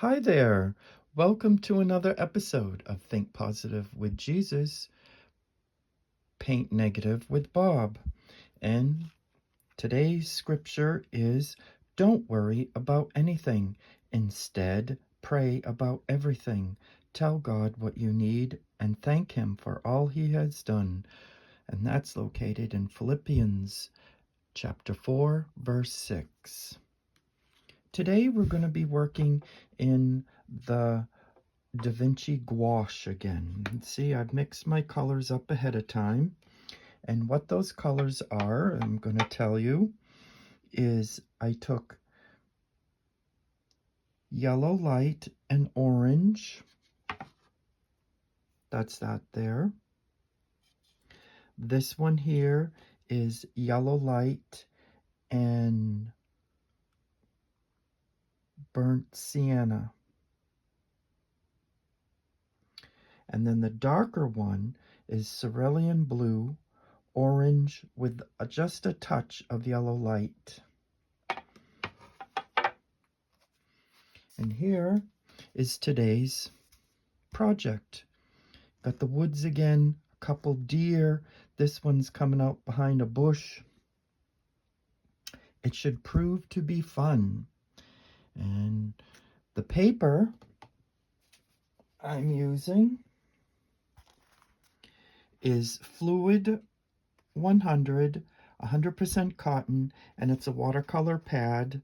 Hi there. Welcome to another episode of Think Positive with Jesus, Paint Negative with Bob. And today's scripture is don't worry about anything. Instead, pray about everything. Tell God what you need and thank Him for all He has done. And that's located in Philippians chapter 4, verse 6. Today we're going to be working in the Da Vinci gouache again. See, I've mixed my colors up ahead of time. And what those colors are, I'm going to tell you, is I took yellow light and orange. That's that there. This one here is yellow light and burnt sienna. And then the darker one is cerulean blue, orange with just a touch of yellow light. And here is today's project. Got the woods again, a couple deer. This one's coming out behind a bush. It should prove to be fun. And the paper I'm using is Fluid 100, 100% cotton, and it's a watercolor pad,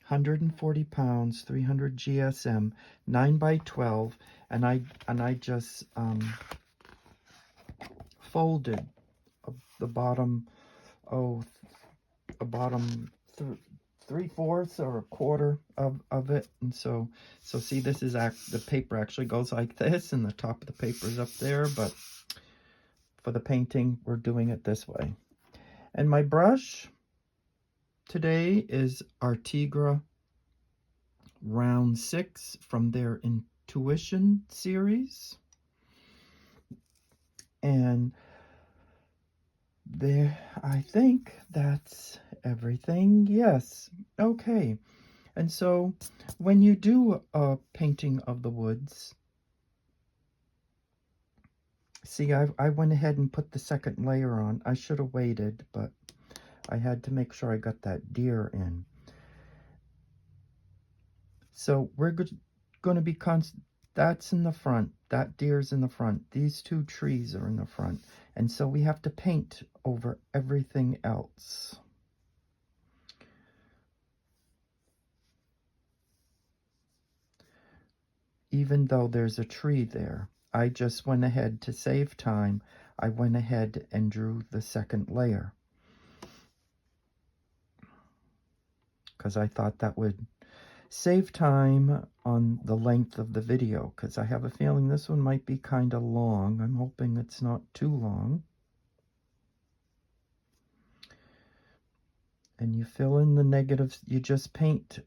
140 pounds, 300 GSM, 9 by 12, and I just folded the bottom, three-fourths or a quarter of it, and so see, this is the paper actually goes like this, and the top of the paper is up there, but for the painting we're doing it this way. And my brush today is Artegria Round 6 from their Intuition series. And there, I think that's everything. Yes. Okay. And so when you do a painting of the woods, see, I went ahead and put the second layer on. I should have waited, but I had to make sure I got that deer in. So we're going to be that's in the front. That deer's in the front. These two trees are in the front. And so we have to paint over everything else. Even though there's a tree there, I just went ahead to save time. I went ahead and drew the second layer, because I thought that would save time on the length of the video, because I have a feeling this one might be kind of long. I'm hoping it's not too long. And you fill in the negatives. You just paint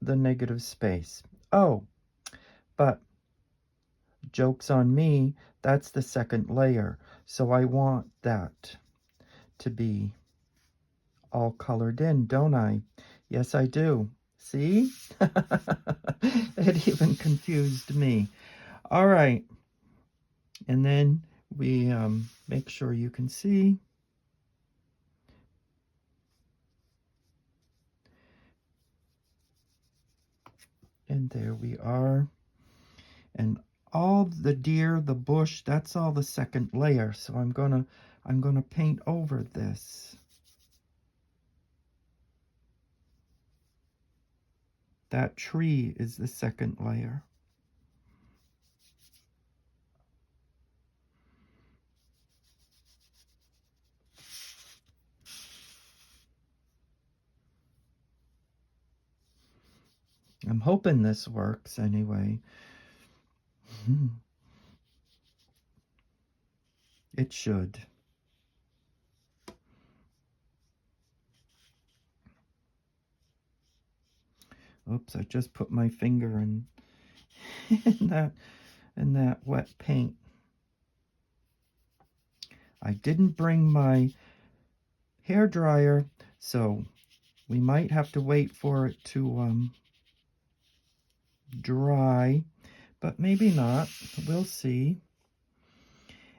the negative space. Oh, but joke's on me, that's the second layer. So I want that to be all colored in, don't I? Yes, I do. See? It even confused me. All right. And then we make sure you can see. And there we are. And all the deer, the bush, that's all the second layer. So I'm gonna paint over this. That tree is the second layer. I'm hoping this works anyway. It should. Oops, I just put my finger in that wet paint. I didn't bring my hair dryer, so we might have to wait for it to dry, but maybe not. We'll see.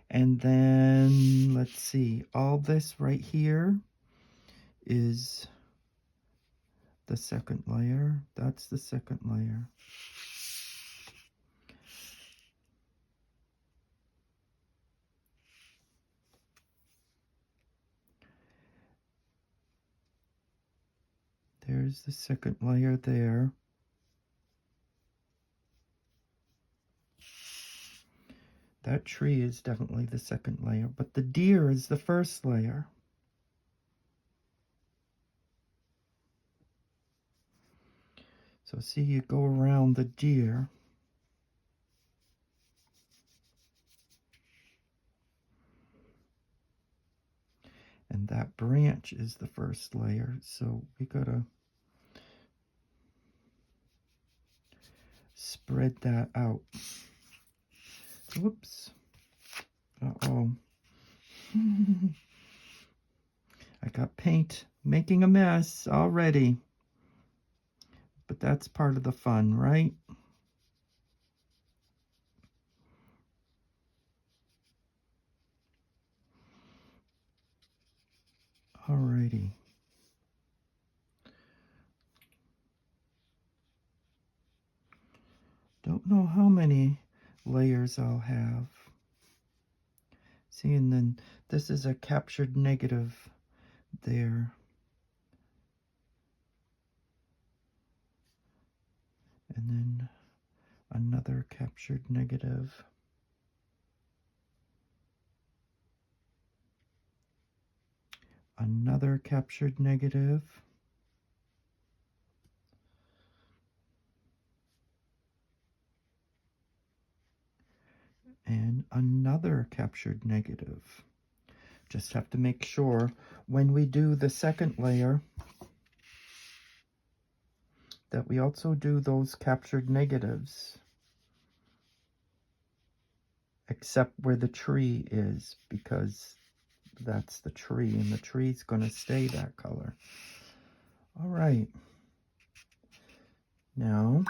And then, let's see, all this right here is the second layer. That's the second layer. There's the second layer there. That tree is definitely the second layer, but the deer is the first layer. So see, you go around the deer. And that branch is the first layer, so we gotta spread that out. Whoops. Uh-oh. I got paint making a mess already. But that's part of the fun, right? Alrighty. Don't know how many layers I'll have. See, and then this is a captured negative there. And then another captured negative. Another captured negative. And another captured negative. Just have to make sure when we do the second layer that we also do those captured negatives, except where the tree is, because that's the tree, and the tree's going to stay that color. All right. Now,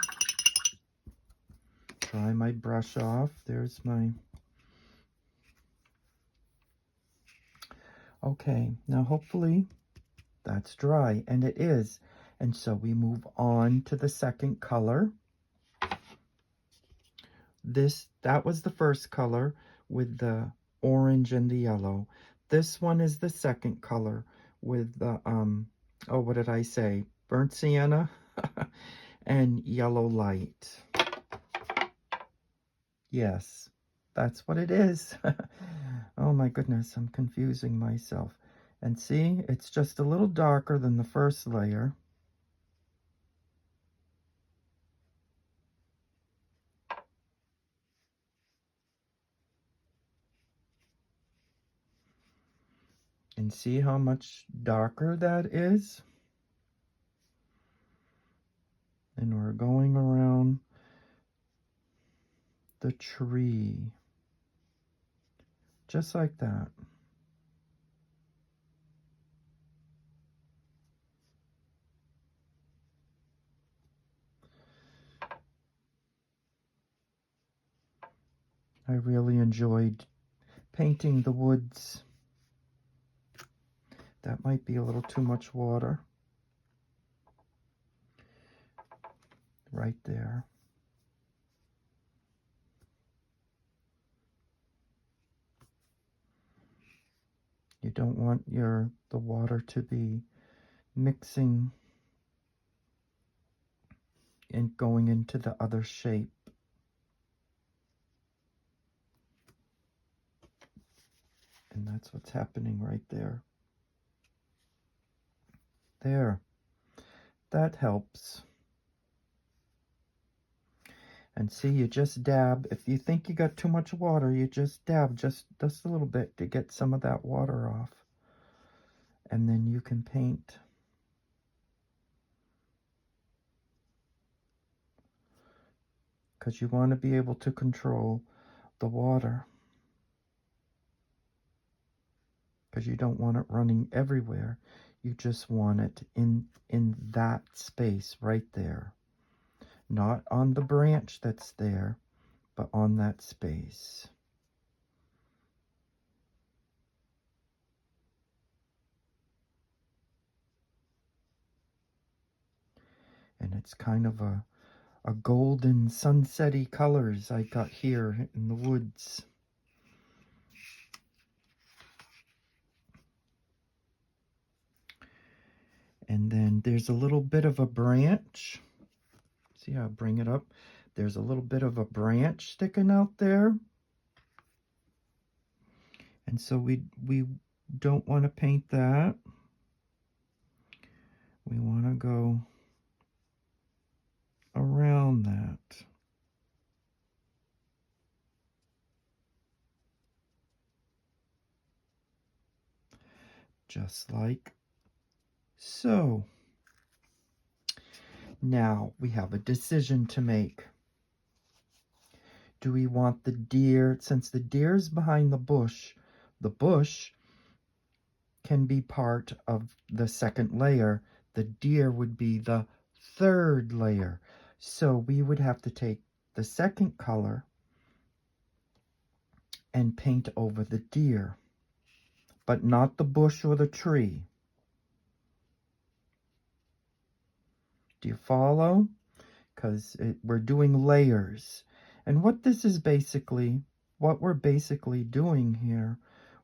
dry my brush off. There's my... Okay, now hopefully that's dry, and it is. And so we move on to the second color. That was the first color with the orange and the yellow. This one is the second color with the, oh, what did I say? Burnt sienna and yellow light. Yes, that's what it is. Oh my goodness, I'm confusing myself. And see, it's just a little darker than the first layer. And see how much darker that is? And we're going around the tree. Just like that. I really enjoyed painting the woods. That might be a little too much water. Right there. You don't want the water to be mixing and going into the other shape. And that's what's happening right there. There. That helps. And see, you just dab. If you think you got too much water, you just dab just a little bit to get some of that water off. And then you can paint. Because you want to be able to control the water. Because you don't want it running everywhere. You just want it in that space right there. not on the branch that's there, but on that space. And it's kind of a golden sunsetty colors I got here in the woods. And then there's a little bit of a branch. See how I bring it up? There's a little bit of a branch sticking out there. And so we don't want to paint that. We want to go around that. Just like so. Now we have a decision to make. Do we want the deer, since the deer's behind the bush can be part of the second layer. The deer would be the third layer. So we would have to take the second color and paint over the deer, but not the bush or the tree. Do you follow? Because we're doing layers. And what we're basically doing here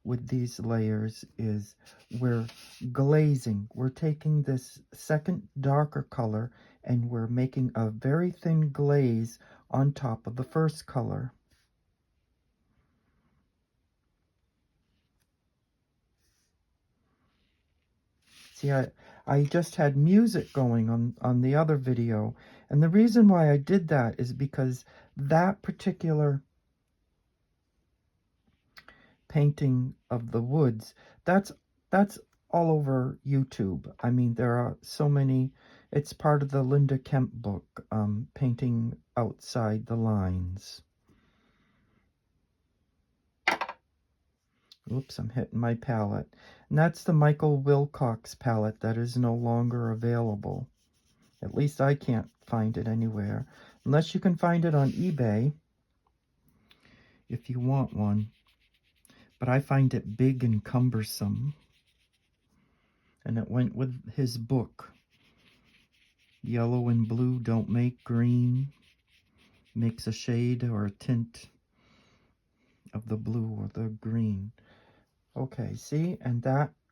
with these layers is we're glazing. We're taking this second darker color and we're making a very thin glaze on top of the first color. See, I just had music going on the other video, and the reason why I did that is because that particular painting of the woods, that's all over YouTube. I mean, there are so many. It's part of the Linda Kemp book, Painting Outside the Lines. Oops, I'm hitting my palette. And that's the Michael Wilcox palette that is no longer available. At least I can't find it anywhere. Unless you can find it on eBay if you want one. But I find it big and cumbersome. And it went with his book. Yellow and blue don't make green. Makes a shade or a tint of the blue or the green. Okay, see? And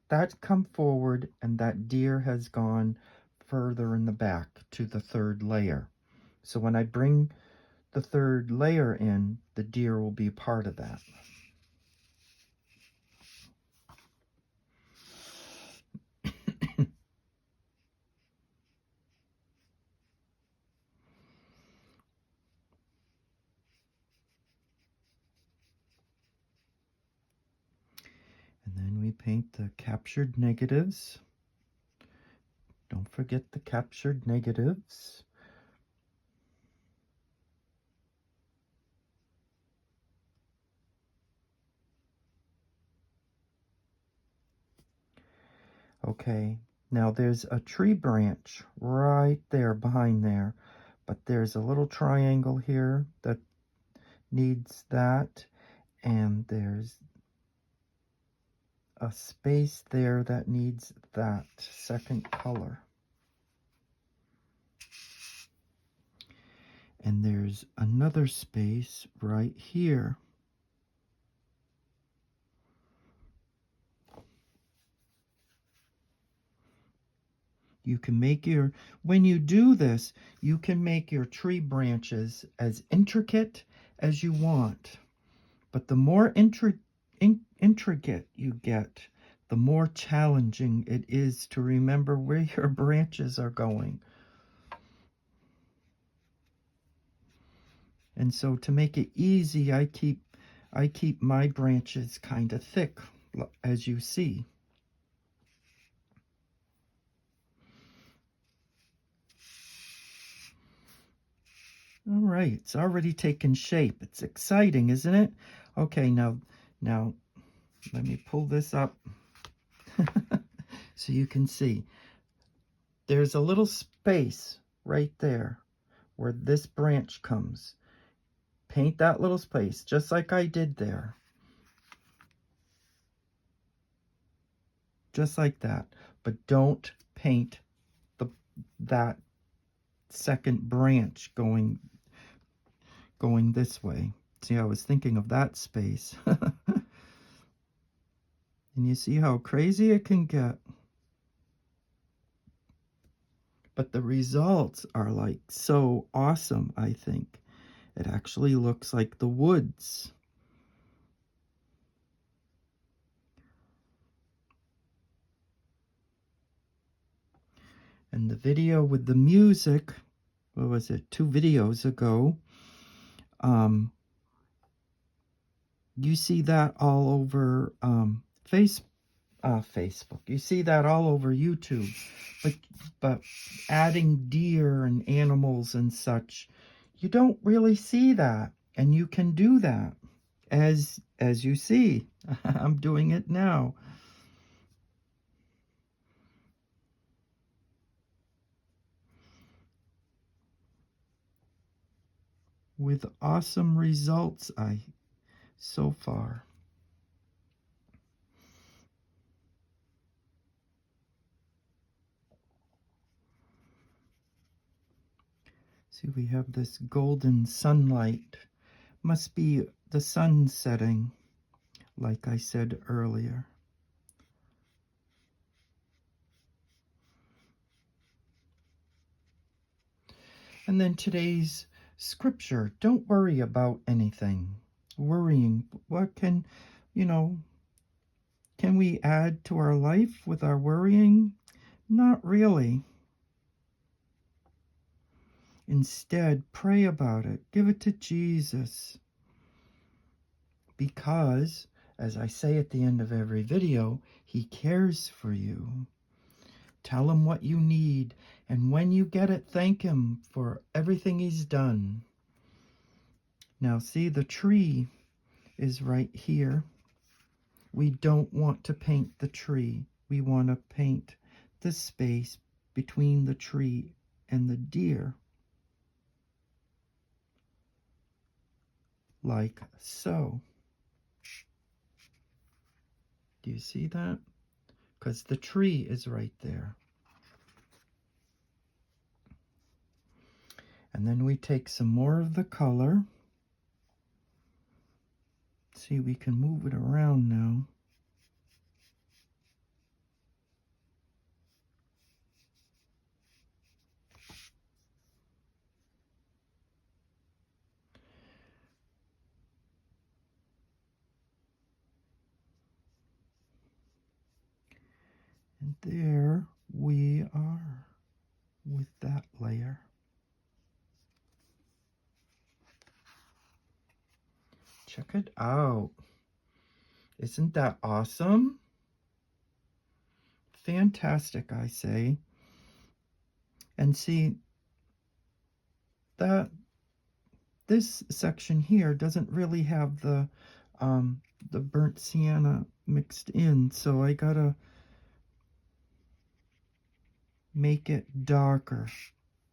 that's come forward, and that deer has gone further in the back to the third layer. So when I bring the third layer in, the deer will be a part of that. And then we paint the captured negatives. Don't forget the captured negatives. Okay, now there's a tree branch right there behind there, but there's a little triangle here that needs that, and there's a space there that needs that second color. And there's another space right here. You can make when you do this, you can make your tree branches as intricate as you want. But the more intricate you get, the more challenging it is to remember where your branches are going. And so to make it easy, I keep my branches kind of thick, as you see. All right, it's already taken shape. It's exciting, isn't it? Okay, now let me pull this up so you can see. There's a little space right there where this branch comes. Paint that little space, just like I did there. Just like that. But don't paint that second branch going this way. See, I was thinking of that space. And you see how crazy it can get. But the results are like so awesome, I think. It actually looks like the woods. And the video with the music, what was it, 2 videos ago, you see that all over Facebook. You see that all over YouTube. But adding deer and animals and such, you don't really see that. And you can do that, as you see. I'm doing it now. With awesome results so far. See, we have this golden sunlight. Must be the sun setting, like I said earlier. And then today's scripture, don't worry about anything. Worrying, what can we add to our life with our worrying? Not really. Instead, pray about it. Give it to Jesus. Because, as I say at the end of every video, he cares for you. Tell him what you need, and when you get it, thank him for everything he's done. Now see, the tree is right here. We don't want to paint the tree. We want to paint the space between the tree and the deer. Like so. Do you see that? Because the tree is right there. And then we take some more of the color. See, we can move it around now. And there we are with that layer. Check it out. Isn't that awesome? Fantastic, I say. And see, that this section here doesn't really have the burnt sienna mixed in, so I gotta make it darker.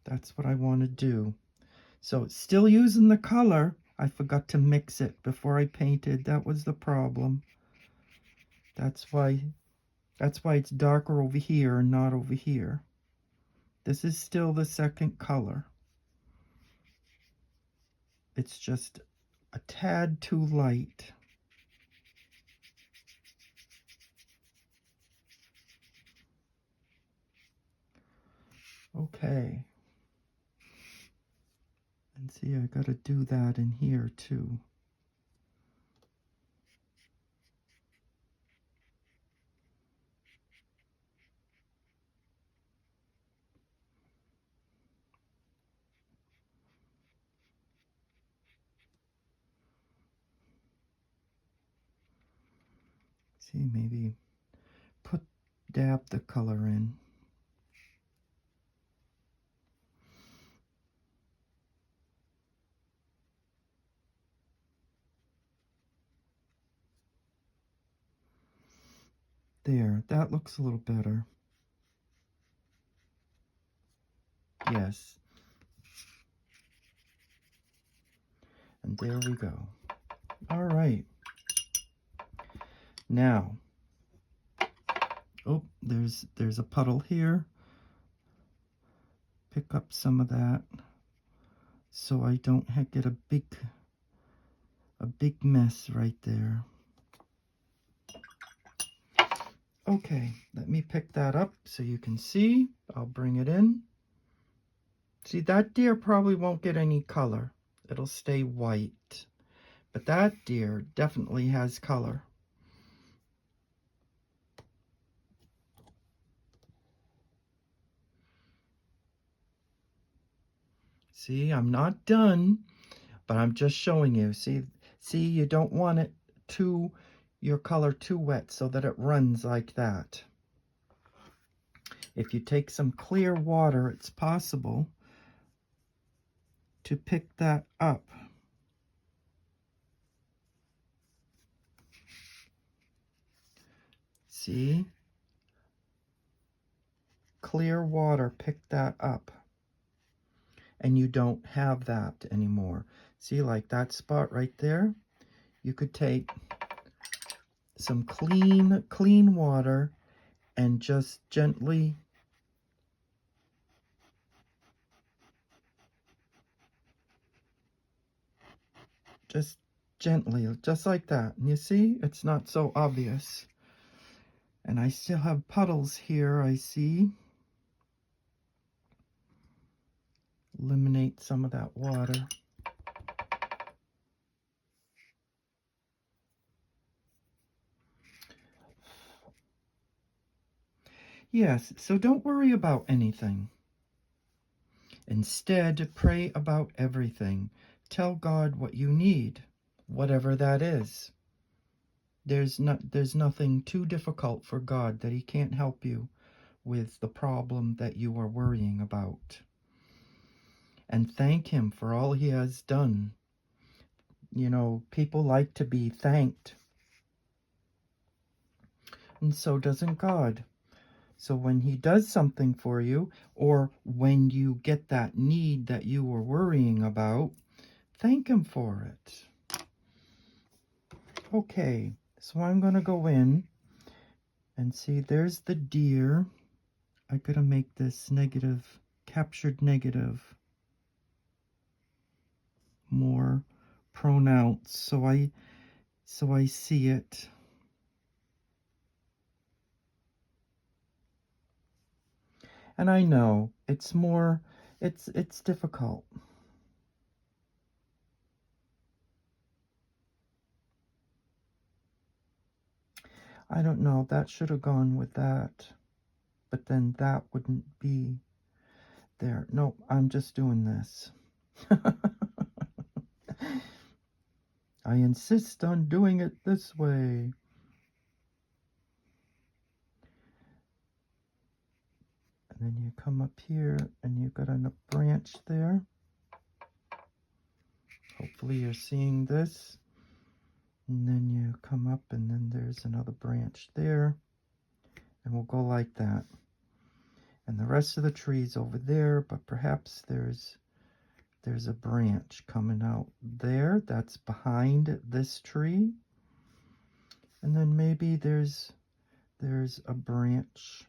That's what I want to do. So it's still using the color. I forgot to mix it before I painted. That was the problem. That's why it's darker over here and not over here. This is still the second color. It's just a tad too light. Okay. And see, I gotta do that in here too. See, maybe dab the color in. There, that looks a little better. Yes. And there we go. All right. Now, oh, there's a puddle here. Pick up some of that so I don't get a big mess right there. Okay, let me pick that up so you can see. I'll bring it in. See, that deer probably won't get any color. It'll stay white. But that deer definitely has color. See, I'm not done, but I'm just showing you. See, you don't want it your color too wet so that it runs like that. If you take some clear water, it's possible to pick that up. See? Clear water, pick that up. And you don't have that anymore. See, like that spot right there? You could take some clean water and just gently just like that. And you see, it's not so obvious. And I still have puddles here, I see. Eliminate some of that water. Yes, so don't worry about anything. Instead, pray about everything. Tell God what you need, whatever that is. There's nothing too difficult for God that he can't help you with the problem that you are worrying about. And thank him for all he has done. You know, people like to be thanked. And so doesn't God. So when he does something for you, or when you get that need that you were worrying about, thank him for it. Okay, so I'm going to go in and see, there's the deer. I gotta make this negative, captured negative, more pronounced so I see it. And I know it's more, it's difficult. I don't know, that should have gone with that, but then that wouldn't be there. No, I'm just doing this. I insist on doing it this way. And then you come up here and you've got a branch there. Hopefully you're seeing this. And then you come up and then there's another branch there. And we'll go like that. And the rest of the tree's over there, but perhaps there's a branch coming out there that's behind this tree. And then maybe there's a branch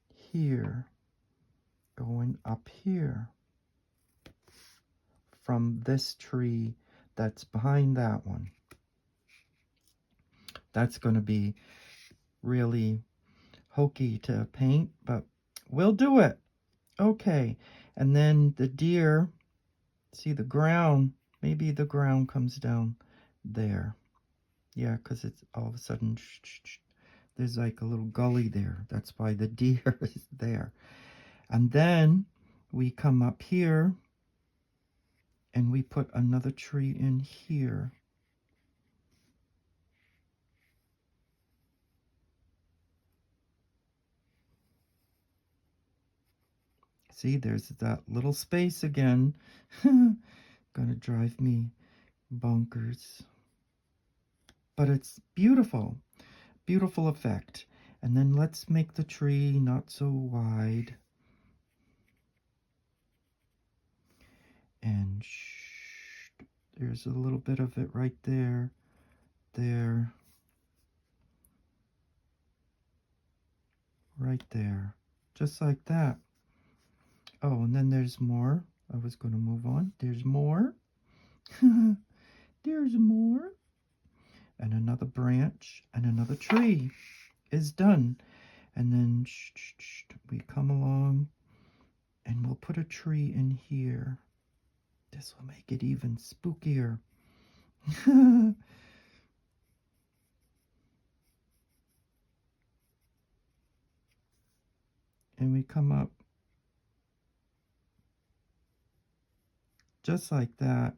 here going up here from this tree that's behind that one. That's going to be really hokey to paint, but we'll do it. Okay, and then the deer, see the ground, maybe the ground comes down there. Yeah, because it's all of a sudden, there's like a little gully there. That's why the deer is there. And then we come up here and we put another tree in here. See, there's that little space again. Gonna drive me bonkers. But it's beautiful. Beautiful effect. And then let's make the tree not so wide. And There's a little bit of it right there, there, right there, just like that. Oh, and then there's more. I was going to move on. There's more. There's more. And another branch and another tree is done. And then we come along and we'll put a tree in here. This will make it even spookier. And we come up just like that.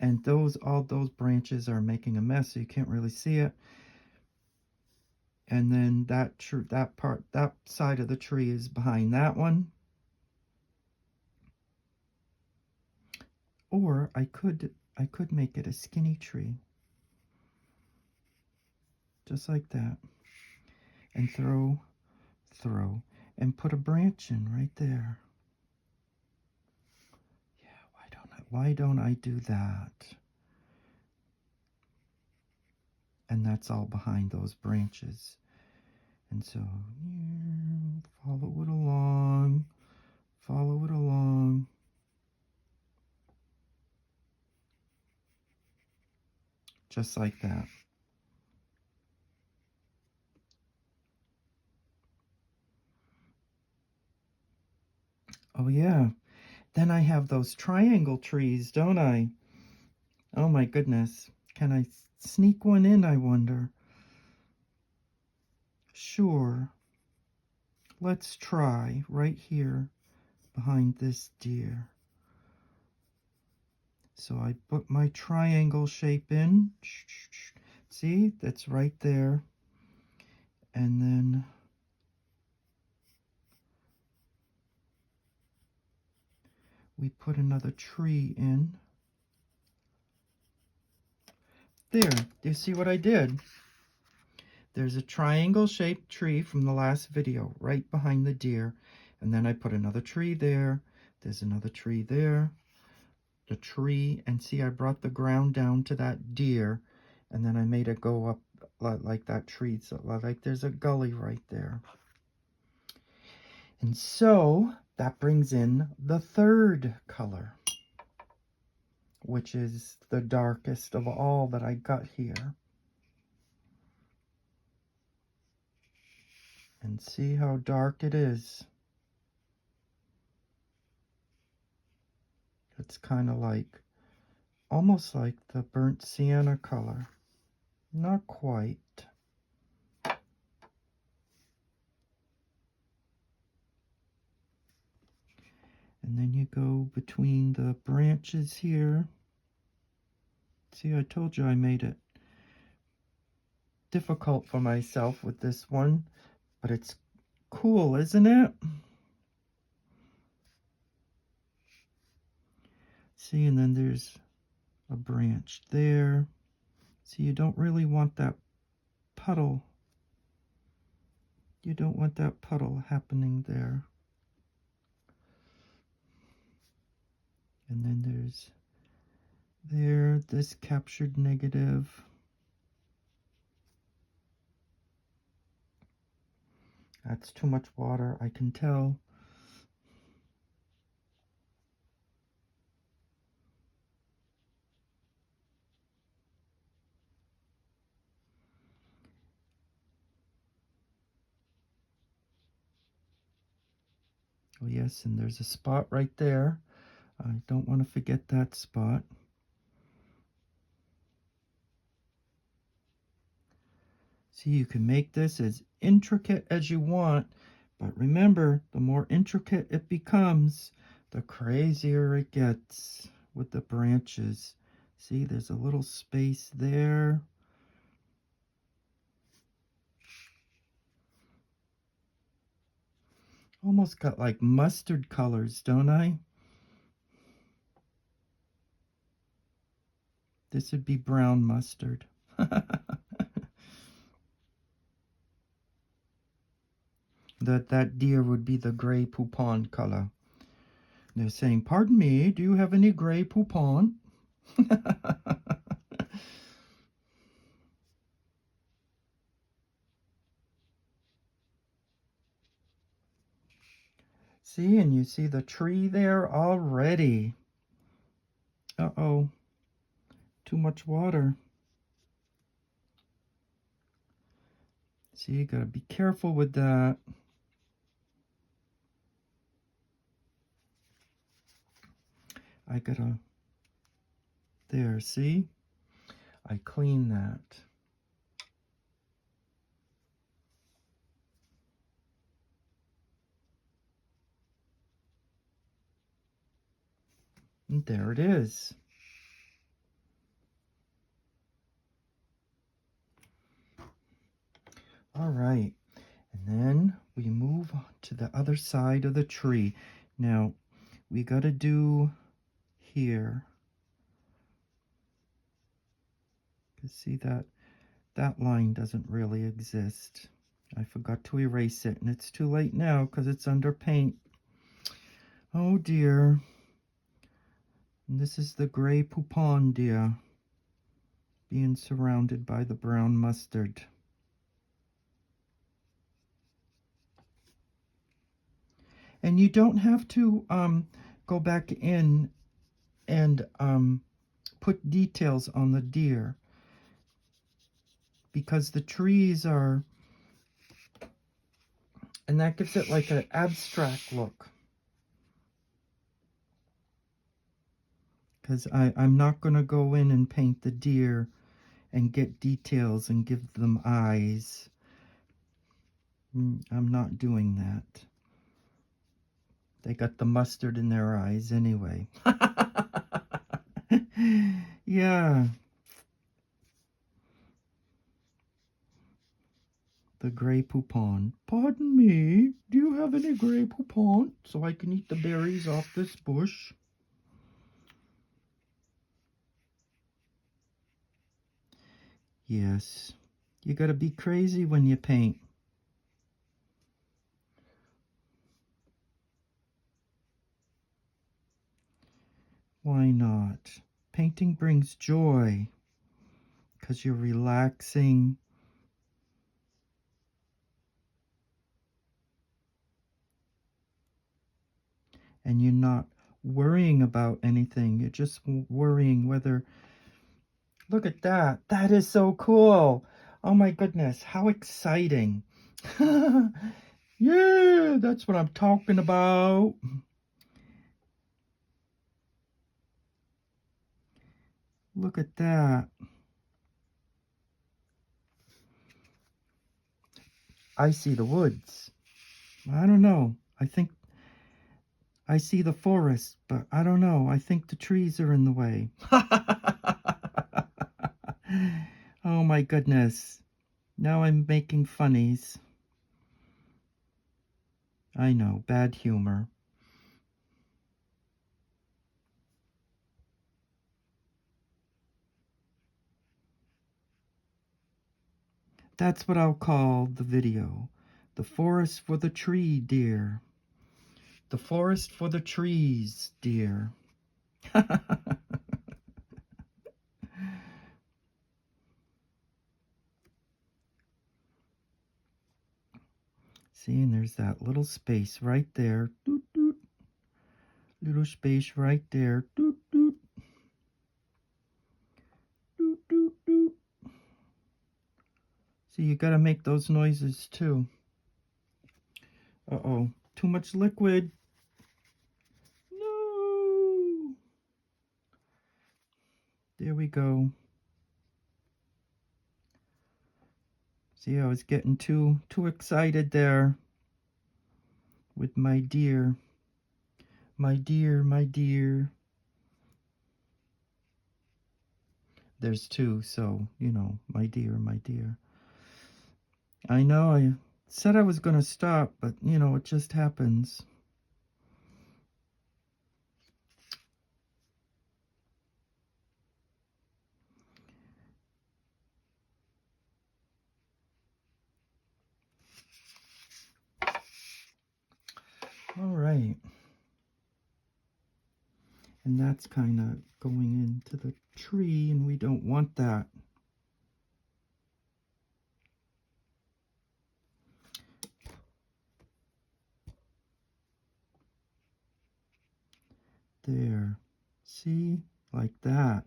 And all those branches are making a mess, so you can't really see it. And then that side of the tree is behind that one. Or I could make it a skinny tree. Just like that. And throw, and put a branch in right there. Yeah, why don't I do that? And that's all behind those branches. And so follow it along, just like that. Oh yeah, then I have those triangle trees, don't I? Oh my goodness, can I sneak one in, I wonder? Sure, let's try right here behind this deer. So I put my triangle shape in. See, that's right there. And then we put another tree in. There, do you see what I did? There's a triangle-shaped tree from the last video right behind the deer. And then I put another tree there. There's another tree there. The tree, and see, I brought the ground down to that deer. And then I made it go up like that tree. So like there's a gully right there. And so that brings in the third color, which is the darkest of all that I got here. And see how dark it is. It's kind of like, almost like the burnt sienna color. Not quite. And then you go between the branches here. See, I told you I made it difficult for myself with this one, but it's cool, isn't it? See, and then there's a branch there. See, you don't really want that puddle. You don't want that puddle happening there. And then there's this captured negative. That's too much water, I can tell. Oh yes, and there's a spot right there. I don't want to forget that spot. See, you can make this as intricate as you want, but remember, the more intricate it becomes, the crazier it gets with the branches. See, there's a little space there. Almost got like mustard colors, don't I? This would be brown mustard. That deer would be the gray poupon color. They're saying, pardon me, do you have any gray poupon? See, and you see the tree there already. Uh-oh, too much water. See, you gotta be careful with that. I gotta, there, see? I clean that. And there it is. All right, and then we move to the other side of the tree. Now, we gotta do here. You see that line doesn't really exist. I forgot to erase it, and it's too late now because it's under paint. Oh dear. And this is the gray poupon deer being surrounded by the brown mustard. And you don't have to go back in and put details on the deer, because the trees are, and that gives it like an abstract look. Because I'm not going to go in and paint the deer and get details and give them eyes. I'm not doing that. They got the mustard in their eyes anyway. Yeah. The gray poupon. Pardon me, do you have any gray poupon so I can eat the berries off this bush? Yes. You gotta be crazy when you paint. Why not? Painting brings joy because you're relaxing. And you're not worrying about anything. You're just worrying whether... Look at that. That is so cool. Oh my goodness. How exciting. Yeah, that's what I'm talking about. Look at that. I see the woods. I don't know. I think I see the forest, but I don't know. I think the trees are in the way. Oh my goodness. Now I'm making funnies. I know, bad humor. That's what I'll call the video. The forest for the tree, dear. The forest for the trees, dear. See, and there's that little space right there. Doot, doot. Little space right there. Doot, doot. Doot, doot, doot. See, you gotta make those noises too. Uh-oh, too much liquid. No. There we go. See, I was getting too excited there with my deer. My dear, my dear. There's two, so, you know, my dear, my dear. I know I said I was going to stop, but, you know, it just happens. All right. And that's kind of going into the tree, and we don't want that. There. See? Like that.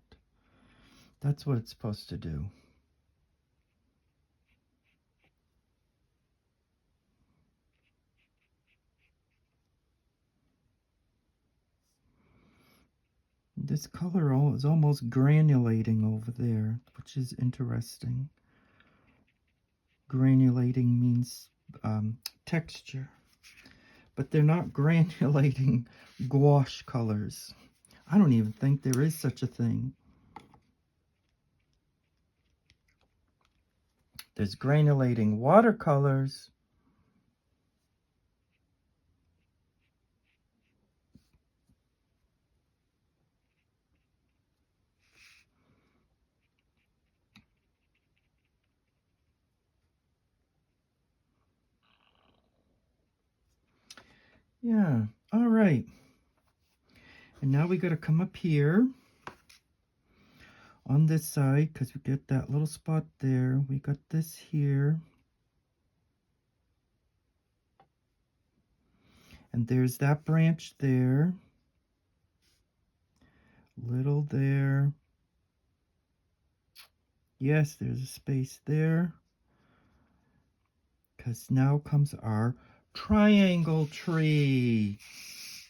That's what it's supposed to do. This color is almost granulating over there, which is interesting. Granulating means texture. But they're not granulating gouache colors. I don't even think there is such a thing. There's granulating watercolors. Yeah, all right. And now we got to come up here on this side because we get that little spot there. We got this here. And there's that branch there. Little there. Yes, there's a space there. Because now comes our triangle tree.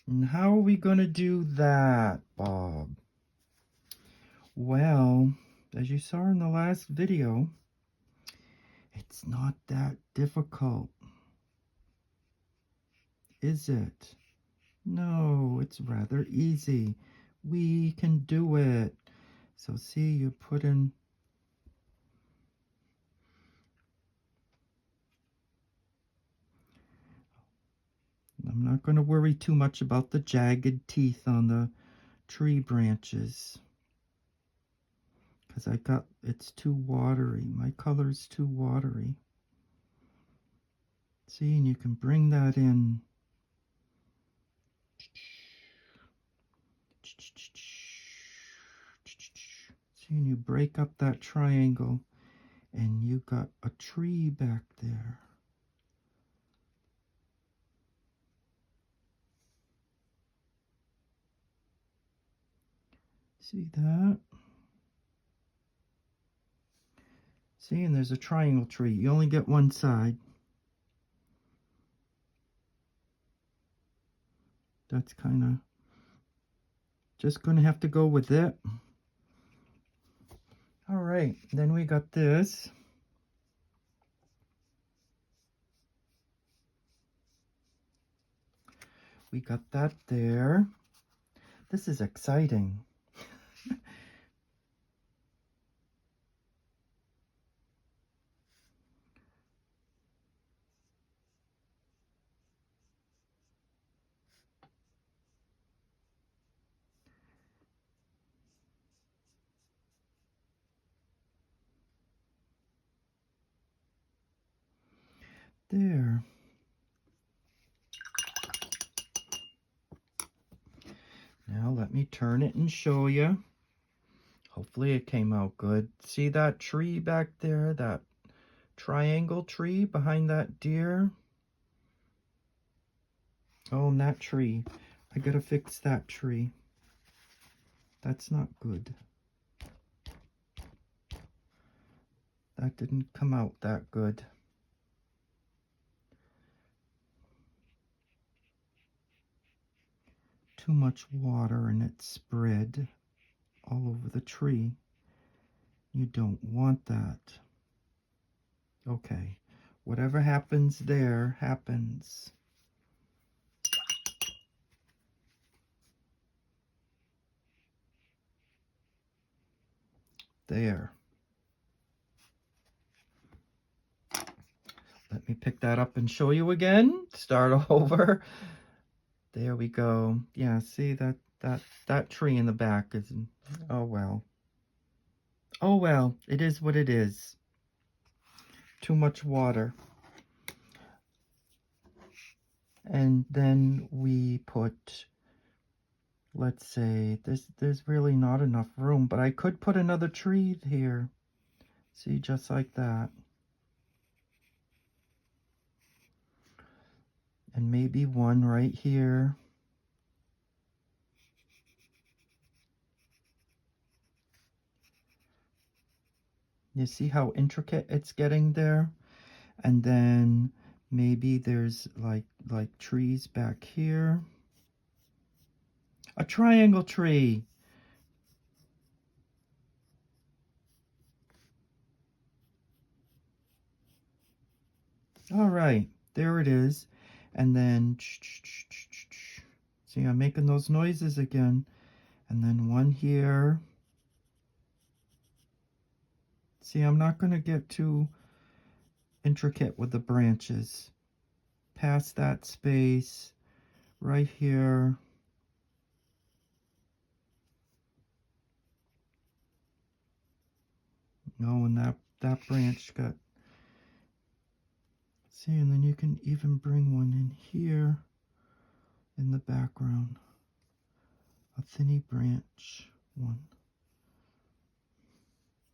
And how are we going to do that, Bob? Well, as you saw in the last video, it's not that difficult, is it? No, it's rather easy. We can do it. So see, you put in I'm not going to worry too much about the jagged teeth on the tree branches because it's too watery. My color's too watery. See, and you can bring that in. See, and you break up that triangle and you got a tree back there. See that? See, and there's a triangle tree. You only get one side. That's kind of just going to have to go with it. All right, then we got this. We got that there. This is exciting. There. Now let me turn it and show you. Hopefully it came out good. See that tree back there? That triangle tree behind that deer? Oh, and that tree. I gotta fix that tree. That's not good. That didn't come out that good. Too much water and it spread all over the tree. You don't want that. Okay, whatever happens there happens. There. Let me pick that up and show you again. Start over. There we go. Yeah, see that tree in the back is, oh well. Oh well, it is what it is. Too much water. And then we put let's say there's really not enough room, but I could put another tree here. See, just like that. And maybe one right here. You see how intricate it's getting there? And then maybe there's like trees back here. A triangle tree. All right, there it is. And then, see, I'm making those noises again. And then one here. See, I'm not going to get too intricate with the branches. Past that space, right here. Oh, and that branch got... See, and then you can even bring one in here in the background. A thinny branch one.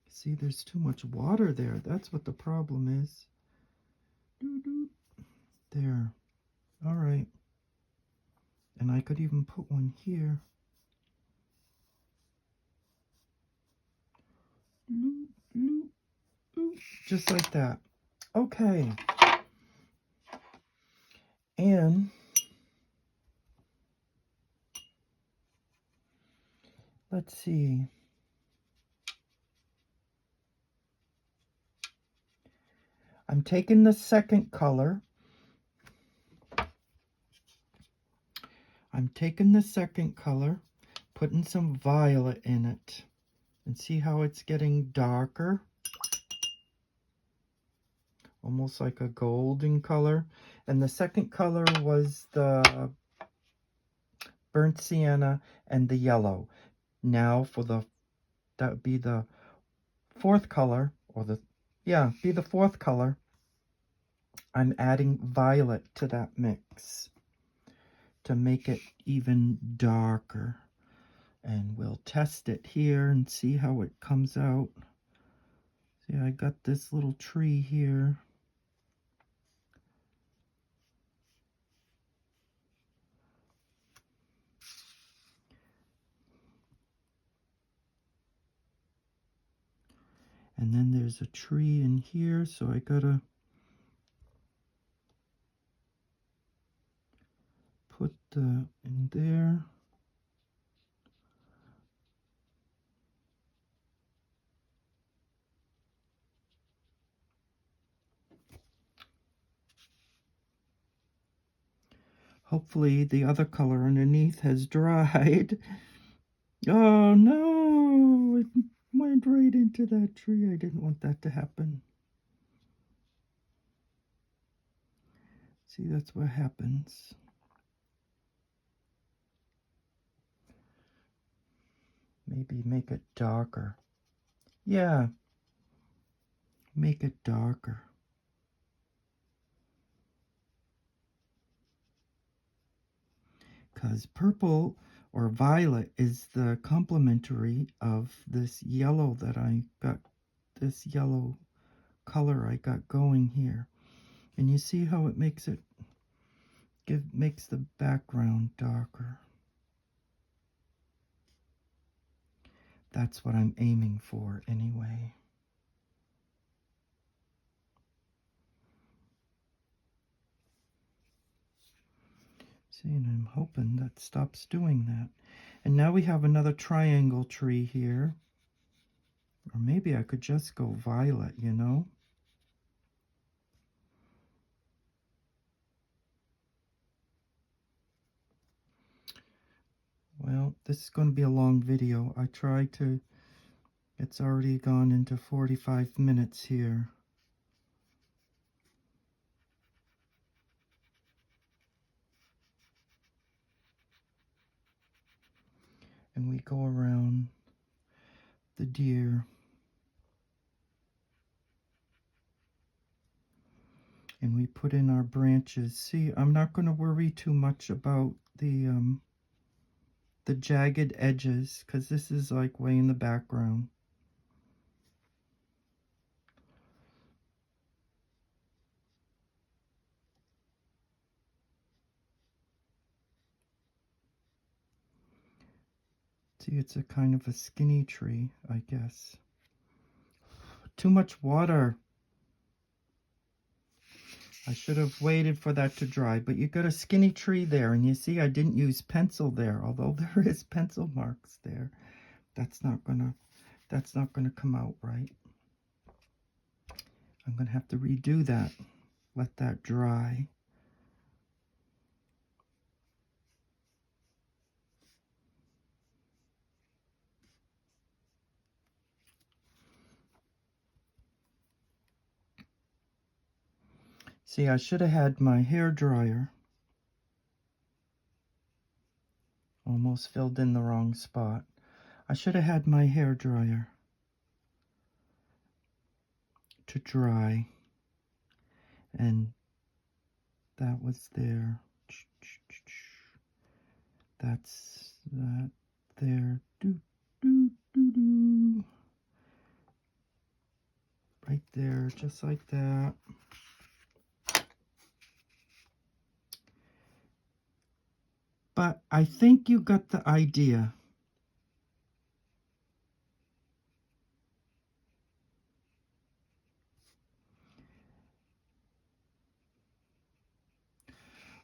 See, there's too much water there. That's what the problem is. There. All right. And I could even put one here. Just like that. Okay. And let's see. I'm taking the second color. Putting some violet in it. And see how it's getting darker? Almost like a golden color. And the second color was the burnt sienna and the yellow. Now for that would be the fourth color, or be the fourth color. I'm adding violet to that mix to make it even darker. And we'll test it here and see how it comes out. See, I got this little tree here. And then there's a tree in here, so I gotta put in there. Hopefully the other color underneath has dried. Oh no, it went right into that tree. I didn't want that to happen. See, that's what happens. Maybe make it darker. Yeah, make it darker. Because purple or violet is the complementary of this yellow that I got, this yellow color I got going here. And you see how it makes the background darker. That's what I'm aiming for anyway. See, and I'm hoping that stops doing that. And now we have another triangle tree here. Or maybe I could just go violet, you know? Well, this is going to be a long video. I tried to... It's already gone into 45 minutes here. And we go around the deer. And we put in our branches. See, I'm not going to worry too much about the the jagged edges, because this is like way in the background. See, it's a kind of a skinny tree, I guess. Too much water. I should have waited for that to dry, but you got a skinny tree there, and you see I didn't use pencil there, although there is pencil marks there. That's not gonna come out right. I'm gonna have to redo that. Let that dry. See, I should have had my hair dryer. Almost filled in the wrong spot. I should have had my hair dryer to dry. And that was there. That's that there. Do, do, do, do. Right there, just like that. But I think you got the idea.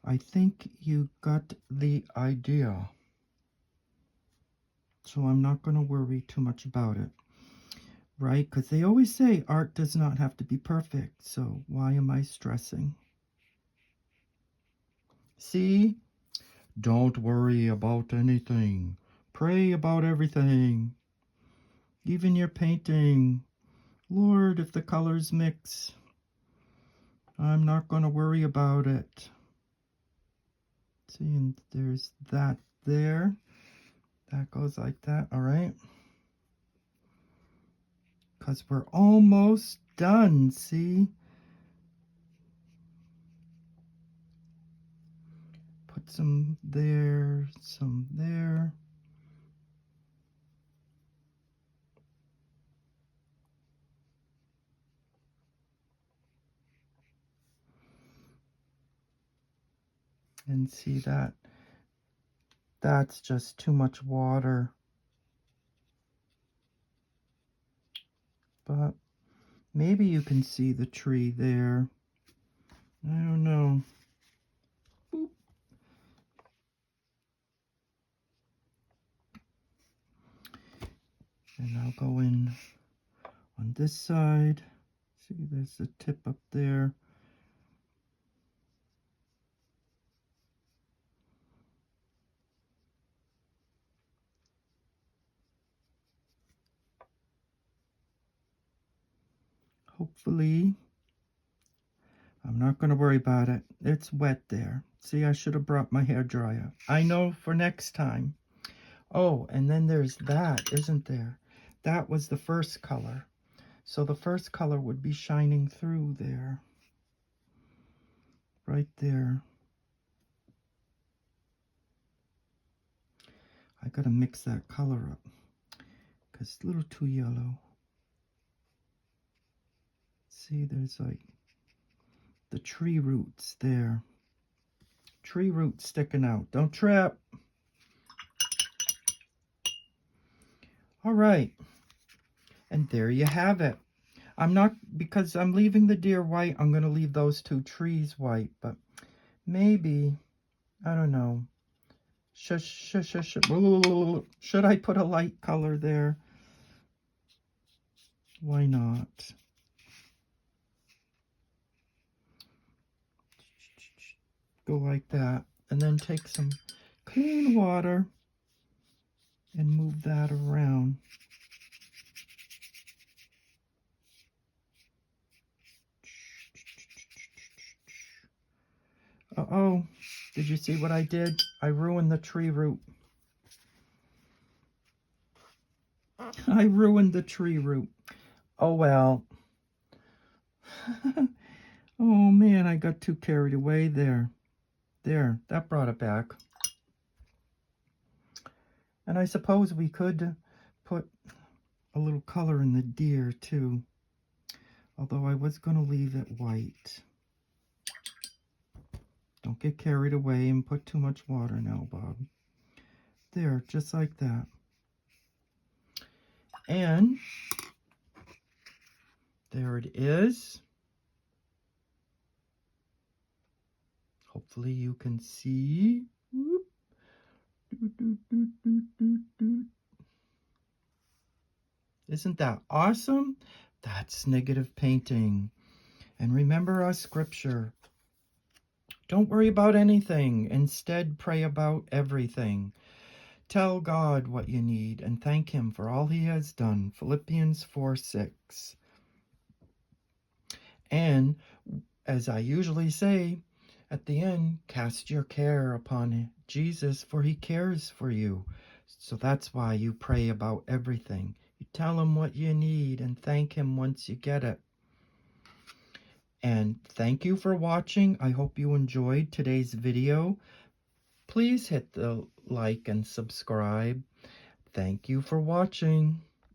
I think you got the idea. So I'm not going to worry too much about it. Right? Because they always say art does not have to be perfect. So why am I stressing? See? Don't worry about anything. Pray about everything. Even your painting. Lord, if the colors mix, I'm not going to worry about it. See, and there's that there. That goes like that, all right? Because we're almost done, see? Put some there, some there. And see that? That's just too much water. But maybe you can see the tree there. I don't know. Boop. And I'll go in on this side. See, there's the tip up there. Hopefully, I'm not going to worry about it. It's wet there. See, I should have brought my hair dryer. I know for next time. Oh, and then there's that, isn't there? That was the first color. So the first color would be shining through there. Right there. I got to mix that color up because it's a little too yellow. See, there's like the tree roots there. Tree roots sticking out. Don't trip. All right. And there you have it. I'm not, because I'm leaving the deer white, I'm going to leave those two trees white. But maybe, I don't know. Should I put a light color there? Why not? Go like that. And then take some clean water and move that around. Uh-oh. Did you see what I did? I ruined the tree root. I ruined the tree root. Oh, well. Oh, man, I got too carried away there. There, that brought it back. And I suppose we could put a little color in the deer too, although I was going to leave it white. Don't get carried away and put too much water now, Bob. There, just like that. And there it is. Hopefully you can see. Whoop. Isn't that awesome? That's negative painting. And remember our scripture. Don't worry about anything. Instead, pray about everything. Tell God what you need and thank Him for all He has done. Philippians 4:6. And as I usually say at the end, cast your care upon Jesus, for He cares for you. So that's why you pray about everything. You tell Him what you need and thank Him once you get it. And thank you for watching. I hope you enjoyed today's video. Please hit the like and subscribe. Thank you for watching.